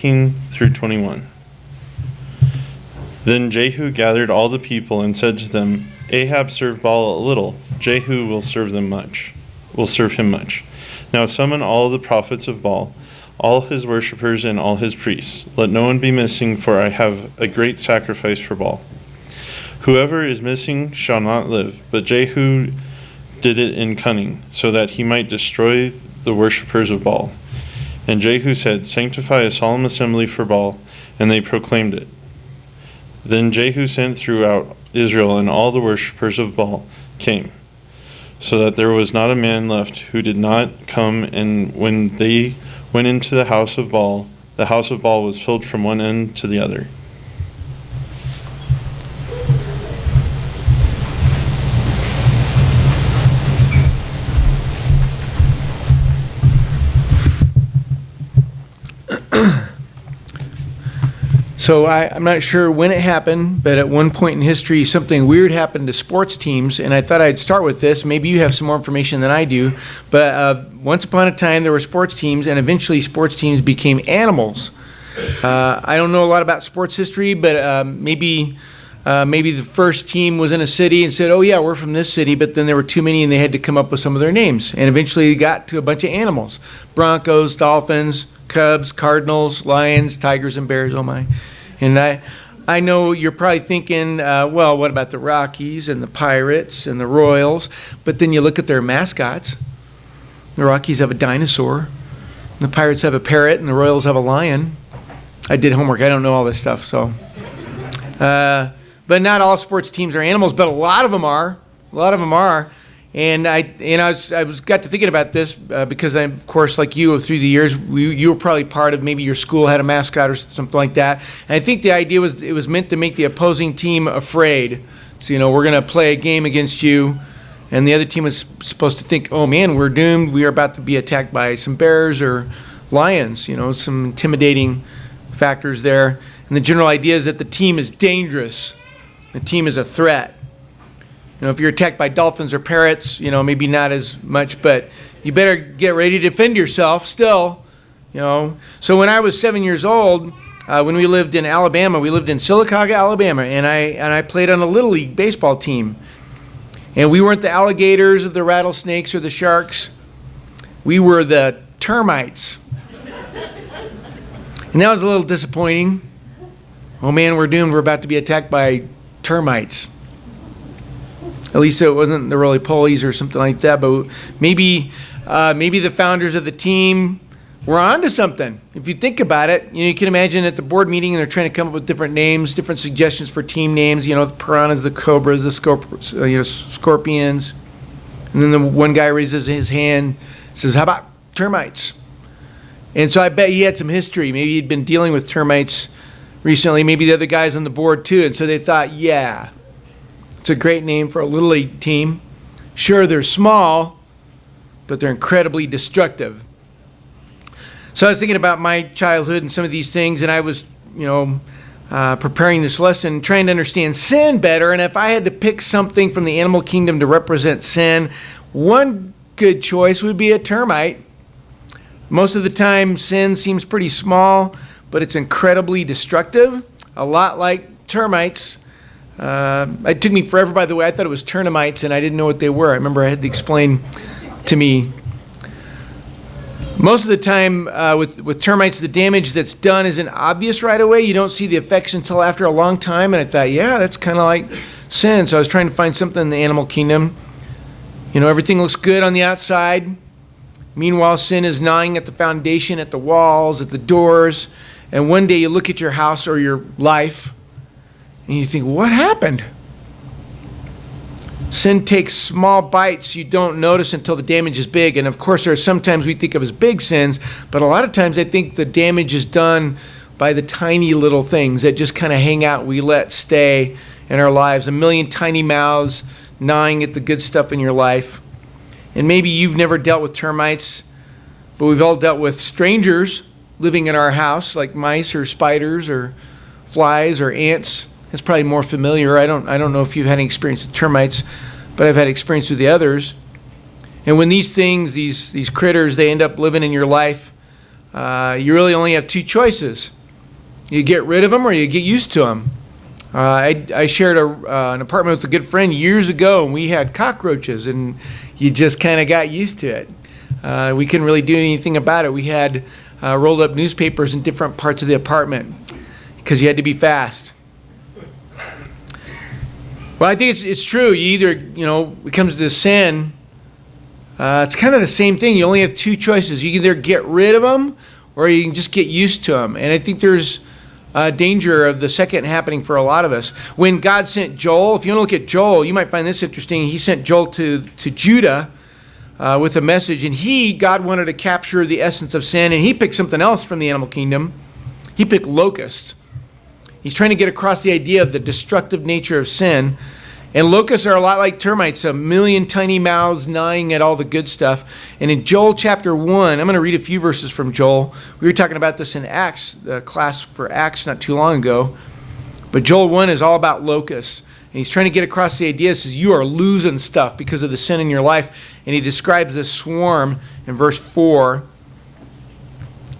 through 21. Then Jehu gathered all the people and said to them, Ahab served Baal a little, Jehu will serve him much. Now summon all the prophets of Baal, all his worshippers and all his priests. Let no one be missing, for I have a great sacrifice for Baal. Whoever is missing shall not live. But Jehu did it in cunning, so that he might destroy the worshippers of Baal. And Jehu said, Sanctify a solemn assembly for Baal, and they proclaimed it. Then Jehu sent throughout Israel, and all the worshippers of Baal came, so that there was not a man left who did not come. And when they went into the house of Baal was filled from one end to the other. So I'm not sure when it happened, but at one point in history, something weird happened to sports teams, and I thought I'd start with this. Maybe you have some more information than I do, but once upon a time, there were sports teams, and eventually sports teams became animals. I don't know a lot about sports history, but maybe the first team was in a city and said, oh yeah, we're from this city, but then there were too many and they had to come up with some of their names, and eventually got to a bunch of animals. Broncos, Dolphins, Cubs, Cardinals, Lions, Tigers, and Bears, oh my. And I know you're probably thinking, well, what about the Rockies and the Pirates and the Royals? But then you look at their mascots. The Rockies have a dinosaur, and the Pirates have a parrot, and the Royals have a lion. I did homework. I don't know all this stuff, so. But not all sports teams are animals, but a lot of them are. A lot of them are. And I got to thinking about this because I, of course, like you, through the years, you were probably part of, maybe your school had a mascot or something like that. And I think the idea was it was meant to make the opposing team afraid. So, we're going to play a game against you, and the other team was supposed to think, oh man, we're doomed. We are about to be attacked by some bears or lions, some intimidating factors there. And the general idea is that the team is dangerous. The team is a threat. If you're attacked by dolphins or parrots, maybe not as much, but you better get ready to defend yourself still, So when I was 7 years old, when we lived in Alabama, we lived in Sylacauga, Alabama, and I played on a Little League baseball team. And we weren't the alligators or the rattlesnakes or the sharks. We were the termites. And that was a little disappointing. Oh man, we're doomed. We're about to be attacked by termites. At least it wasn't the roly-polies or something like that, but maybe the founders of the team were onto something. If you think about it, you can imagine at the board meeting and they're trying to come up with different names, different suggestions for team names, the piranhas, the cobras, the scorpions. And then the one guy raises his hand, says, how about termites? And so I bet he had some history. Maybe he'd been dealing with termites recently, maybe the other guys on the board too, and so they thought, yeah, it's a great name for a Little League team. Sure, they're small, but they're incredibly destructive. So I was thinking about my childhood and some of these things, and I was, preparing this lesson, trying to understand sin better, and if I had to pick something from the animal kingdom to represent sin, one good choice would be a termite. Most of the time, sin seems pretty small, but it's incredibly destructive, a lot like termites. It took me forever, by the way. I thought it was termites, and I didn't know what they were. I remember I had to explain to me. Most of the time with termites, the damage that's done isn't obvious right away. You don't see the effects until after a long time, and I thought, yeah, that's kind of like sin. So I was trying to find something in the animal kingdom. Everything looks good on the outside. Meanwhile, sin is gnawing at the foundation, at the walls, at the doors. And one day you look at your house or your life, and you think, what happened? Sin takes small bites you don't notice until the damage is big. And of course, there are sometimes we think of as big sins, but a lot of times I think the damage is done by the tiny little things that just kind of hang out, we let stay in our lives. A million tiny mouths gnawing at the good stuff in your life. And maybe you've never dealt with termites, but we've all dealt with strangers living in our house, like mice or spiders or flies or ants. It's probably more familiar. I don't know if you've had any experience with termites, but I've had experience with the others. And when these things, these critters, they end up living in your life, you really only have two choices. You get rid of them or you get used to them. I shared an apartment with a good friend years ago, and we had cockroaches, and you just kind of got used to it. We couldn't really do anything about it. We had rolled up newspapers in different parts of the apartment because you had to be fast. Well, I think it's true. You either, when it comes to sin, it's kind of the same thing. You only have two choices. You can either get rid of them or you can just get used to them. And I think there's danger of the second happening for a lot of us. When God sent Joel, if you want to look at Joel, you might find this interesting. He sent Joel to Judah with a message, and God wanted to capture the essence of sin, and he picked something else from the animal kingdom. He picked locusts. He's trying to get across the idea of the destructive nature of sin. And locusts are a lot like termites, a million tiny mouths gnawing at all the good stuff. And in Joel chapter 1, I'm going to read a few verses from Joel. We were talking about this in Acts, the class for Acts not too long ago. But Joel 1 is all about locusts. And he's trying to get across the idea. He says, you are losing stuff because of the sin in your life. And he describes this swarm in verse 4.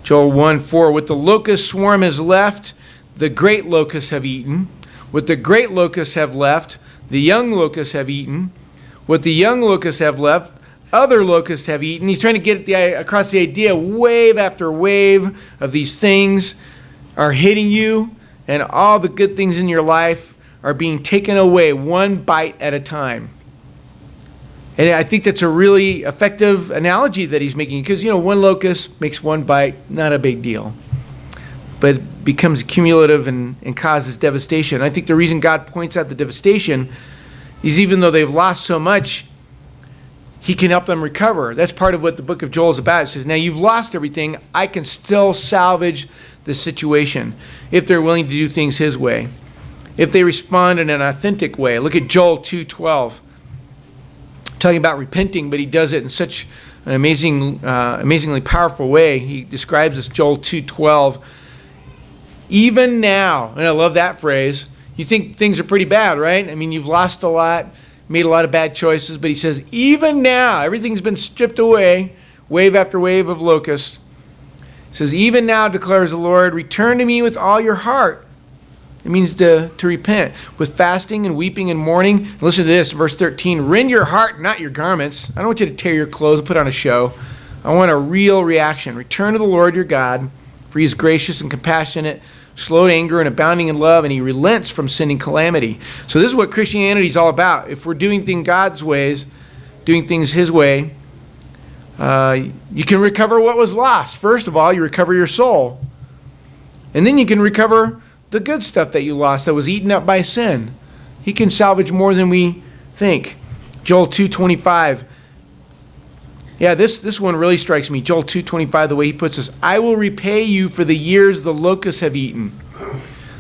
Joel 1:4, what the locust swarm has left, the great locusts have eaten. What the great locusts have left, the young locusts have eaten. What the young locusts have left, other locusts have eaten. He's trying to get across the idea, wave after wave of these things are hitting you, and all the good things in your life are being taken away one bite at a time. And I think that's a really effective analogy that he's making, because, one locust makes one bite, not a big deal. But it becomes cumulative and causes devastation. I think the reason God points out the devastation is even though they've lost so much, he can help them recover. That's part of what the book of Joel is about. It says, now you've lost everything. I can still salvage the situation if they're willing to do things his way, if they respond in an authentic way. Look at Joel 2:12. Talking about repenting, but he does it in such an amazingly powerful way. He describes this, Joel 2:12. Even now, and I love that phrase, you think things are pretty bad, right? I mean, you've lost a lot, made a lot of bad choices, but he says, even now, everything's been stripped away, wave after wave of locusts. He says, even now, declares the Lord, return to me with all your heart. It means to repent with fasting and weeping and mourning. And listen to this, verse 13, rend your heart, not your garments. I don't want you to tear your clothes and put on a show. I want a real reaction. Return to the Lord your God, for he is gracious and compassionate, slow to anger and abounding in love, and he relents from sending calamity. So this is what Christianity is all about. If we're doing things God's ways, doing things his way, you can recover what was lost. First of all, you recover your soul. And then you can recover the good stuff that you lost that was eaten up by sin. He can salvage more than we think. Joel 2:25. Yeah, this one really strikes me. Joel 2:25, the way he puts this. I will repay you for the years the locusts have eaten.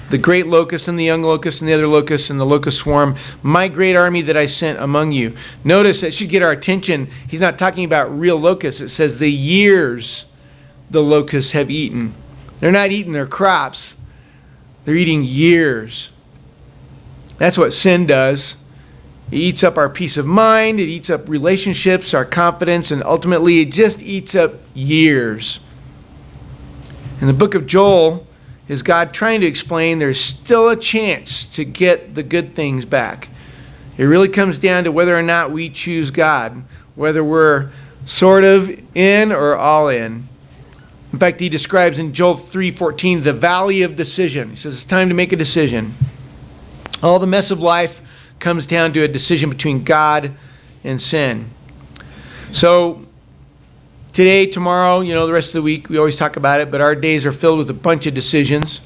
The great locust and the young locust and the other locusts and the locust swarm. My great army that I sent among you. Notice that should get our attention. He's not talking about real locusts. It says the years the locusts have eaten. They're not eating their crops. They're eating years. That's what sin does. It eats up our peace of mind, it eats up relationships, our confidence, and ultimately it just eats up years. In the book of Joel, is God trying to explain there's still a chance to get the good things back. It really comes down to whether or not we choose God, whether we're sort of in or all in. In fact, he describes in Joel 3:14 the valley of decision. He says it's time to make a decision. All the mess of life comes down to a decision between God and sin. So today, tomorrow, the rest of the week, we always talk about it, but our days are filled with a bunch of decisions.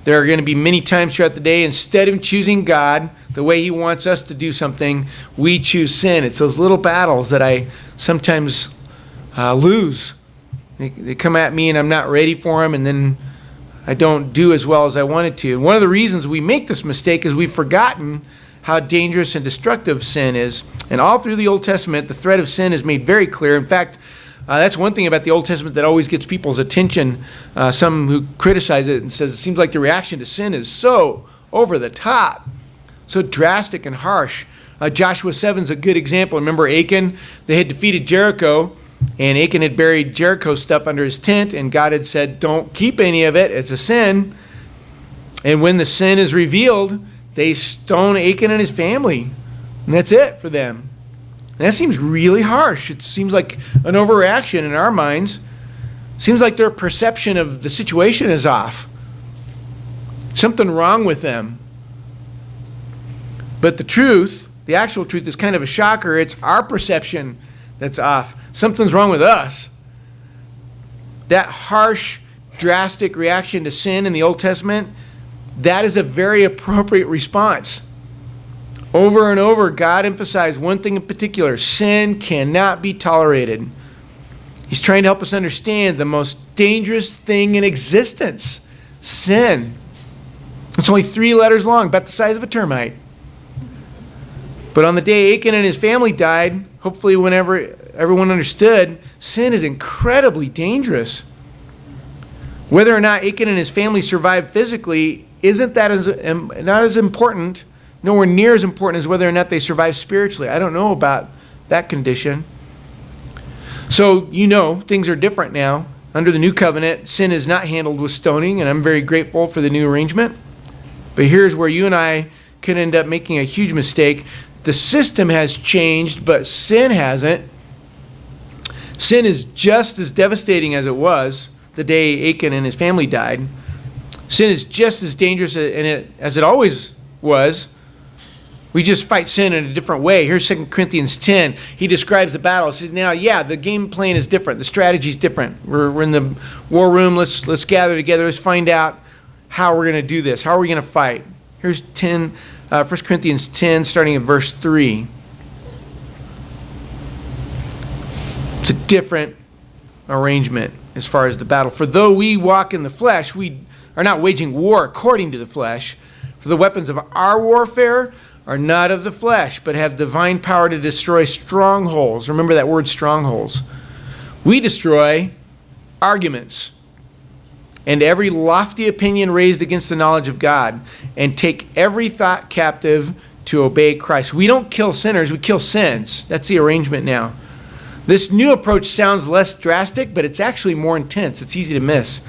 There are going to be many times throughout the day, instead of choosing God the way he wants us to do something, we choose sin. It's those little battles that I sometimes lose. They come at me and I'm not ready for them, and then I don't do as well as I wanted to. And one of the reasons we make this mistake is we've forgotten how dangerous and destructive sin is. And all through the Old Testament, the threat of sin is made very clear. In fact, that's one thing about the Old Testament that always gets people's attention. Some who criticize it and says it seems like the reaction to sin is so over the top, so drastic and harsh. Joshua 7 is a good example. Remember Achan? They had defeated Jericho, And Achan had buried Jericho stuff under his tent, and God had said, don't keep any of it. It's a sin. And when the sin is revealed, they stone Achan and his family. And that's it for them. And that seems really harsh. It seems like an overreaction in our minds. Seems like their perception of the situation is off. Something wrong with them. But the truth, the actual truth, is kind of a shocker. It's our perception that's off. Something's wrong with us. That harsh, drastic reaction to sin in the Old Testament, that is a very appropriate response. Over and over, God emphasized one thing in particular: sin cannot be tolerated. He's trying to help us understand the most dangerous thing in existence: sin. It's only 3 letters long, about the size of a termite. But on the day Achan and his family died, hopefully whenever everyone understood, sin is incredibly dangerous. Whether or not Achan and his family survived physically isn't not as important, nowhere near as important as whether or not they survived spiritually. I don't know about that condition. So, things are different now. Under the new covenant, sin is not handled with stoning, and I'm very grateful for the new arrangement. But here's where you and I could end up making a huge mistake. The system has changed, but sin hasn't. Sin is just as devastating as it was the day Achan and his family died. Sin is just as dangerous as it always was. We just fight sin in a different way. Here's 2 Corinthians 10. He describes the battle. He says, now, the game plan is different. The strategy is different. We're in the war room. Let's gather together. Let's find out how we're going to do this. How are we going to fight? Here's 1 Corinthians 10, starting at verse 3. It's a different arrangement as far as the battle. For though we walk in the flesh, we are not waging war according to the flesh. For the weapons of our warfare are not of the flesh, but have divine power to destroy strongholds. Remember that word, strongholds. We destroy arguments and every lofty opinion raised against the knowledge of God, and take every thought captive to obey Christ. We don't kill sinners, we kill sins. That's the arrangement now. This new approach sounds less drastic, but it's actually more intense. It's easy to miss.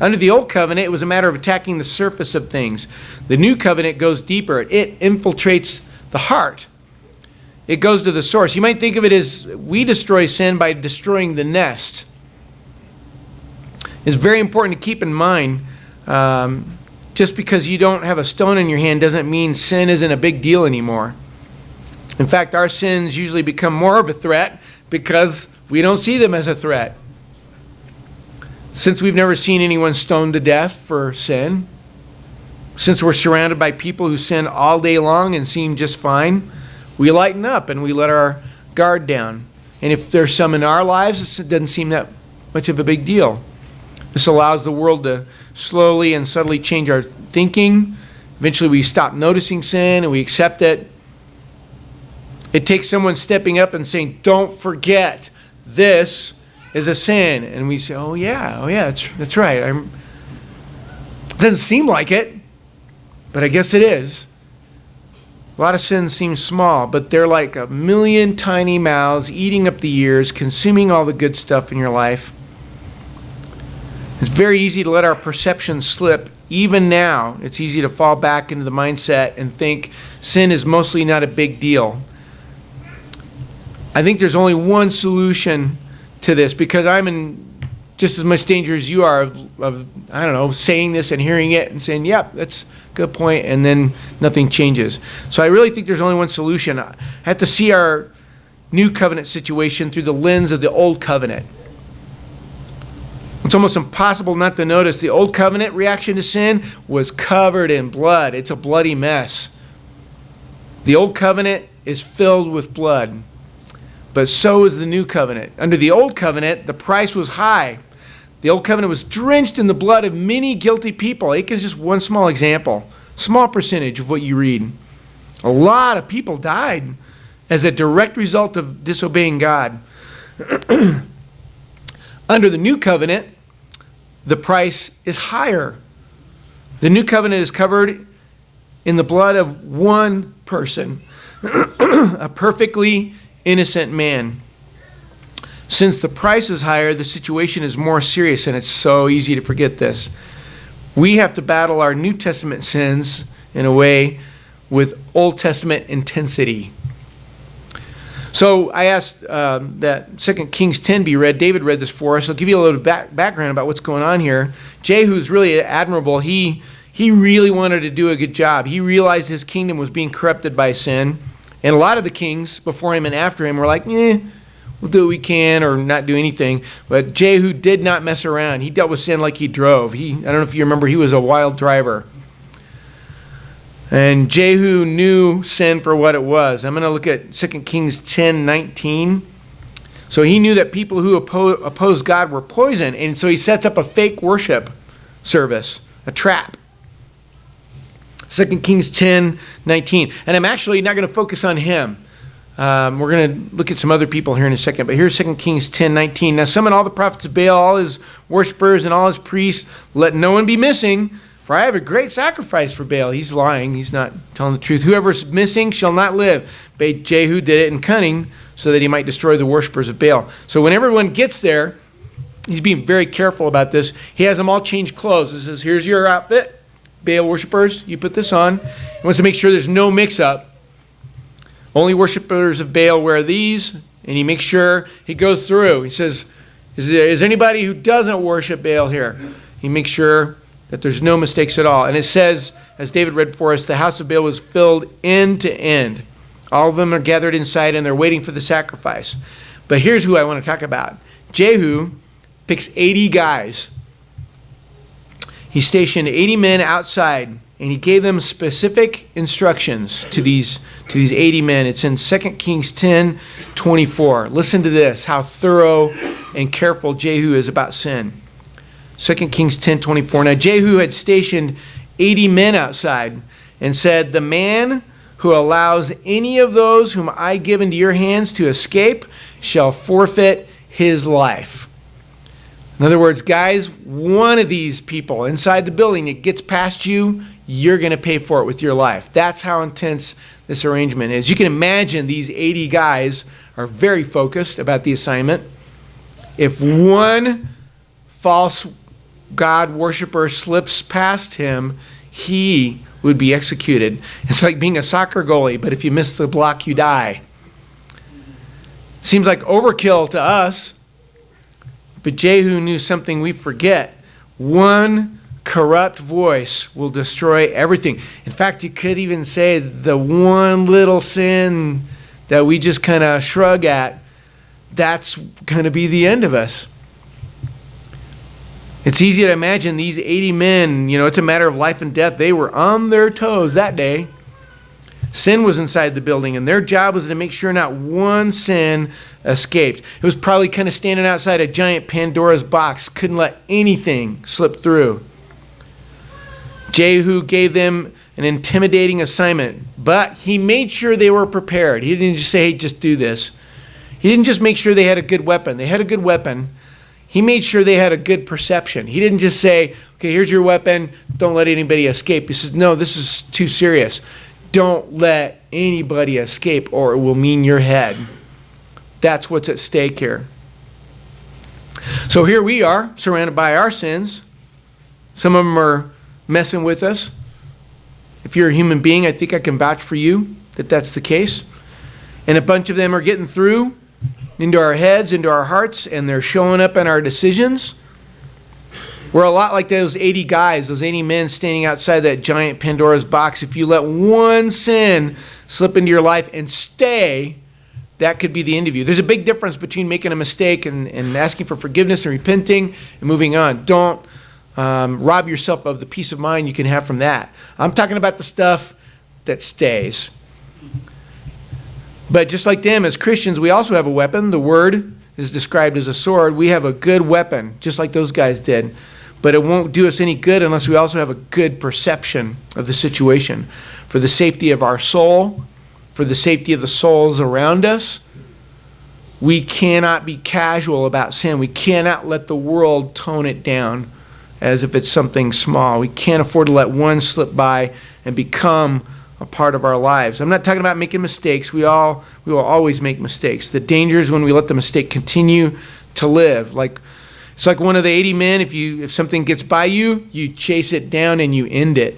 Under the old covenant, it was a matter of attacking the surface of things. The new covenant goes deeper. It infiltrates the heart. It goes to the source. You might think of it as we destroy sin by destroying the nest. It's very important to keep in mind, just because you don't have a stone in your hand doesn't mean sin isn't a big deal anymore. In fact, our sins usually become more of a threat because we don't see them as a threat. Since we've never seen anyone stoned to death for sin, since we're surrounded by people who sin all day long and seem just fine, we lighten up and we let our guard down. And if there's some in our lives, it doesn't seem that much of a big deal. This allows the world to slowly and subtly change our thinking. Eventually we stop noticing sin and we accept it. It takes someone stepping up and saying, don't forget, this is a sin. And we say, oh yeah, that's right. It doesn't seem like it, but I guess it is. A lot of sins seem small, but they're like a million tiny mouths eating up the years, consuming all the good stuff in your life. It's very easy to let our perceptions slip. Even now, it's easy to fall back into the mindset and think sin is mostly not a big deal. I think there's only one solution to this, because I'm in just as much danger as you are of saying this and hearing it and saying, yep, that's a good point, and then nothing changes. So I really think there's only one solution. I have to see our new covenant situation through the lens of the old covenant. It's almost impossible not to notice the old covenant reaction to sin was covered in blood. It's a bloody mess. The old covenant is filled with blood, but so is the new covenant. Under the old covenant, the price was high. The old covenant was drenched in the blood of many guilty people. Achan is just one small example, small percentage of what you read. A lot of people died as a direct result of disobeying God. Under the new covenant, the price is higher. The new covenant is covered in the blood of one person, a perfectly innocent man. Since the price is higher, the situation is more serious, and it's so easy to forget this. We have to battle our New Testament sins in a way with Old Testament intensity. So I asked that 2 Kings 10 be read. David read this for us. I'll give you a little background about what's going on here. Jehu's really admirable. He really wanted to do a good job. He realized his kingdom was being corrupted by sin. And a lot of the kings before him and after him were like, we'll do what we can or not do anything. But Jehu did not mess around. He dealt with sin like he drove. I don't know if you remember, he was a wild driver. And Jehu knew sin for what it was. I'm going to look at 2 Kings 10:19. So he knew that people who opposed God were poison, and so he sets up a fake worship service, a trap. 2 Kings 10:19. And I'm actually not going to focus on him. We're going to look at some other people here in a second. But here's 2 Kings 10:19. Now summon all the prophets of Baal, all his worshipers, and all his priests. Let no one be missing. For I have a great sacrifice for Baal. He's lying. He's not telling the truth. Whoever's missing shall not live. But Jehu did it in cunning so that he might destroy the worshipers of Baal. So when everyone gets there, he's being very careful about this. He has them all change clothes. He says, here's your outfit. Baal worshipers, you put this on. He wants to make sure there's no mix-up. Only worshipers of Baal wear these. And he makes sure he goes through. He says, is anybody who doesn't worship Baal here? He makes sure that there's no mistakes at all. And it says, as David read for us, the house of Baal was filled end to end. All of them are gathered inside and they're waiting for the sacrifice. But here's who I want to talk about. Jehu picks 80 guys. He stationed 80 men outside and he gave them specific instructions to these 80 men. It's in 2 Kings 10:24. Listen to this, how thorough and careful Jehu is about sin. 2 Kings 10:24. Now Jehu had stationed 80 men outside and said, the man who allows any of those whom I give into your hands to escape shall forfeit his life. In other words, guys, one of these people inside the building that gets past you, you're going to pay for it with your life. That's how intense this arrangement is. You can imagine these 80 guys are very focused about the assignment. If one false God worshiper slips past him, he would be executed. It's like being a soccer goalie, but if you miss the block, you die. Seems like overkill to us, but Jehu knew something we forget. One corrupt voice will destroy everything. In fact, you could even say the one little sin that we just kind of shrug at, that's going to be the end of us. It's easy to imagine these 80 men, it's a matter of life and death. They were on their toes that day. Sin was inside the building, and their job was to make sure not one sin escaped. It was probably kind of standing outside a giant Pandora's box, couldn't let anything slip through. Jehu gave them an intimidating assignment, but he made sure they were prepared. He didn't just say, hey, just do this. He didn't just make sure they had a good weapon. They had a good weapon. He made sure they had a good perception. He didn't just say, okay, here's your weapon, don't let anybody escape. He says, no, this is too serious. Don't let anybody escape or it will mean your head. That's what's at stake here. So here we are, surrounded by our sins. Some of them are messing with us. If you're a human being, I think I can vouch for you that that's the case. And a bunch of them are getting through into our heads, into our hearts, and they're showing up in our decisions. We're a lot like those 80 guys, those 80 men standing outside that giant Pandora's box. If you let one sin slip into your life and stay, that could be the end of you. There's a big difference between making a mistake and asking for forgiveness and repenting and moving on. Don't rob yourself of the peace of mind you can have from that. I'm talking about the stuff that stays. But just like them, as Christians, we also have a weapon. The word is described as a sword. We have a good weapon, just like those guys did. But it won't do us any good unless we also have a good perception of the situation. For the safety of our soul, for the safety of the souls around us, we cannot be casual about sin. We cannot let the world tone it down as if it's something small. We can't afford to let one slip by and become a part of our lives. I'm not talking about making mistakes. We will always make mistakes. The danger is when we let the mistake continue to live. It's like one of the 80 men. If something gets by you, you chase it down and you end it.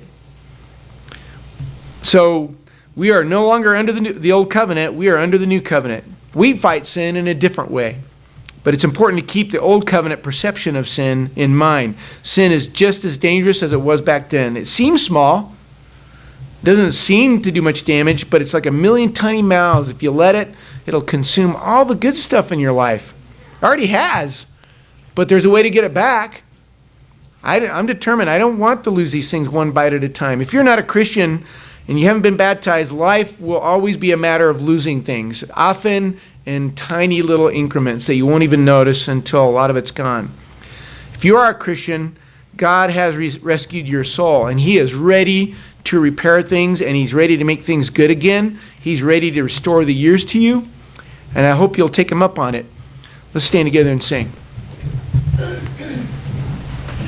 So we are no longer under the old covenant. We are under the new covenant. We fight sin in a different way. But it's important to keep the old covenant perception of sin in mind. Sin is just as dangerous as it was back then. It seems small. Doesn't seem to do much damage, but it's like a million tiny mouths. If you let it, it'll consume all the good stuff in your life. It already has. But there's a way to get it back. I'm determined. I don't want to lose these things one bite at a time. If you're not a Christian and you haven't been baptized, life will always be a matter of losing things, often in tiny little increments that you won't even notice until a lot of it's gone. If you are a Christian, God has rescued your soul, and He is ready to repair things, and He's ready to make things good again. He's ready to restore the years to you, and I hope you'll take Him up on it. Let's stand together and sing.